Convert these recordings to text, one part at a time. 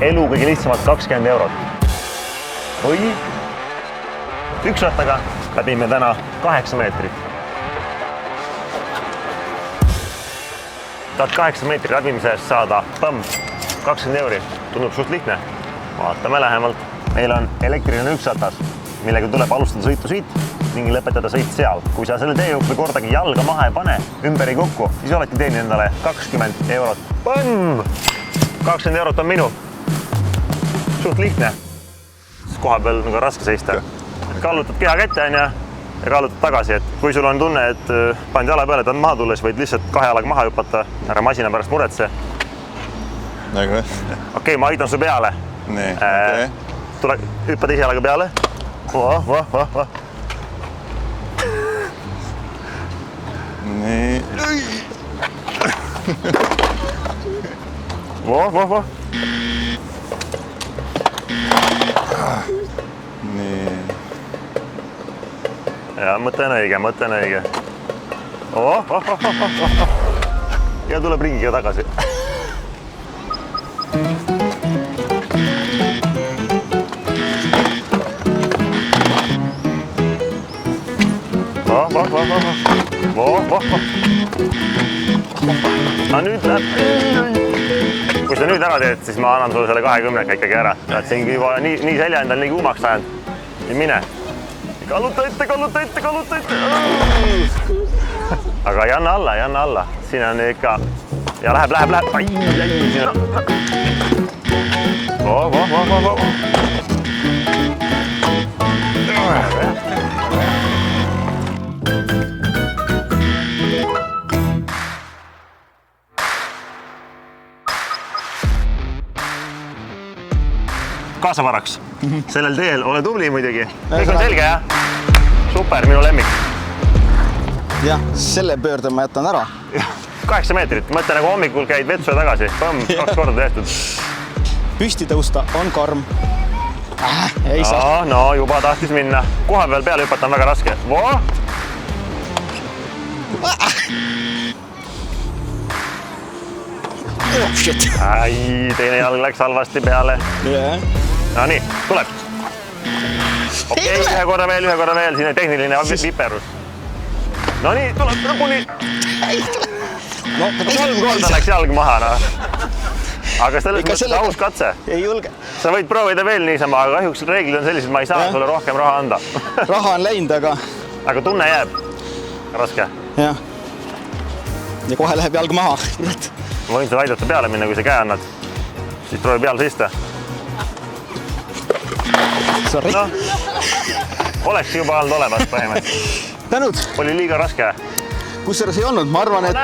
elu kõige lihtsamalt 20 eurot. Või üksrattaga läbime täna 8 meetrit. Tahad 8 meetri läbimise eest saada 20 euri. Tundub suht lihtne. Vaatame lähemalt. Meil on elektriline üksratas, millega tuleb alustada sõitu siit ning lõpetada sõit seal. Kui sa selle tee jooksul kordagi jalga maha ei pane, ümber ei kokku, siis oleti teeninud endale 20 eurot. 20 eurot on minu. Suht lihtne. Koha peal nagu raske seista. Kallutad keha kätte ja kallutad tagasi. Et kui sul on tunne, et pandi jala peale, et on maha tulles, võid lihtsalt 2 jalaga maha hüpata. Ära masina pärast muretse. Nagu? Okei, ma aitan su peale. Nii, okei. Tule, hüppa teise jalaga peale. Nii. Nii. Ja, mõte on õige. Ja tuleb ringiga tagasi. No nüüd läheb. Kui sa nüüd ära teed, siis ma annan sulle selle 20 ikkagi ära. Siin juba nii selja endal nii kuumaks sajanud. Ja mine. Kalluta ette. Aga ei anna alla. Siin on ikka. Ja läheb. Kaasavaraks. Sellel teel ole tubli muidugi. Kõik on selge, jah? Super, minu lemmik. Jah, selle pöörde ma jätan ära. 8 meetrit. Mõtle nagu hommikul käid vetsu ja tagasi. 2 korda tehtud. Püsti tõusta on karm. Ei saa. No, juba tahtis minna. Koha peale hüpata on väga raske. Ai, teine jalg läks halvasti peale. No nii, tuleb. Okei, ühe korra veel. Siin on tehniline viperus. No nii, tuleb lõpuni. 3 korda läks jalg maha. Aga selles mõttes aus katse. Ei julge. Sa võid proovida veel niisama, aga kahjuks reeglid on sellised, ma ei saa sulle rohkem raha anda. Raha on läinud, aga tunne jääb. Raske. Jah. Ja kohe läheb jalg maha. Ma võin sulle aidata peale minna, kui sa käe annad. Siis proovi peal seista. Sorry. No, oleks juba olnud olemas põhimõtteliselt. Tänud. Oli liiga raske. Kusjuures ei olnud, ma arvan, et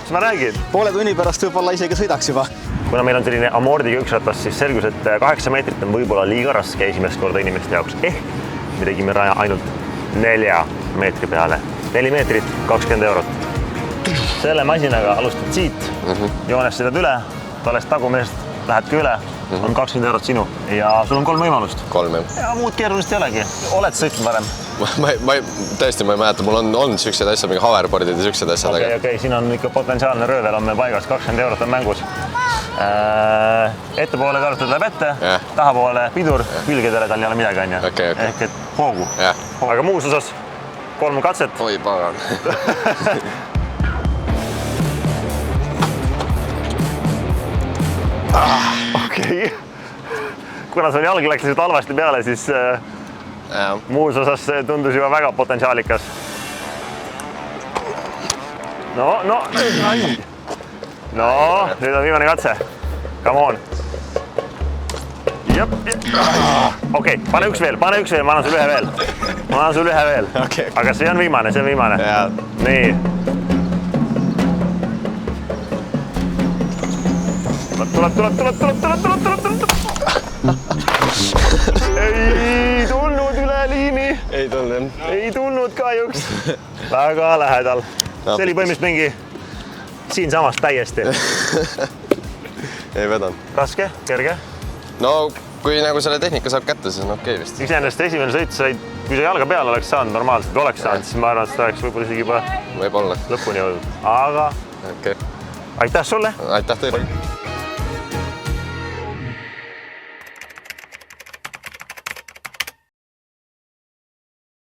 mis ma räägin? Poole tunni pärast võib-olla isegi sõidaks juba. Kuna meil on selline amordiga üksratas, siis selgus, et 8 meetrit on võib-olla liiga raske esimest korda inimeste jaoks. Me tegime raja ainult 4 meetri peale. 4 meetrit, 20 eurot. Selle masinaga alustad siit, joonest sõidad üle, tollest tagumehest lähed üle, on 20 eurot sinu. Ja sul on 3 võimalust. 3, jah. Ja muud keerulist ei olegi. Oled sõitnud varem? Tõesti, ma ei mäleta, mul on sellised asjad, mingi hoverboardid ja sellised asjad. Okei, siin on ikka potentsiaalne röövel on meil paigas, 20 eurot on mängus. Ettepoole kartad läheb ette, tahapoole pidur, külgedele tal ei ole midagi, on ju. Ehk et hoogu. Aga muus osas 3 katset. Oi, pagan. Okei. Kuna sul jalg läks lihtsalt halvasti peale, siis muus osas tundus juba väga potentsiaalikas. No, nüüd on viimane katse. Come on. Okei, pane üks veel, ma annan sul ühe veel. Aga see on viimane. Nii. Tuleb. Ei tulnud üle liini. Ei tulnud kahjuks. Väga lähedal. See oli põhimõtteliselt mingi siinsamast täiesti. Ei vedanud. Raske, kerge? No, kui nagu selle tehnika saab kätte, siis on okei vist. Iseenesest esimene sõit said, kui sa jalga peale oleks saanud normaalselt, kui oleks saanud, siis ma arvan, et seda oleks võib-olla isegi juba lõpuni jõudnud. Aga aitäh sulle. Aitäh teile.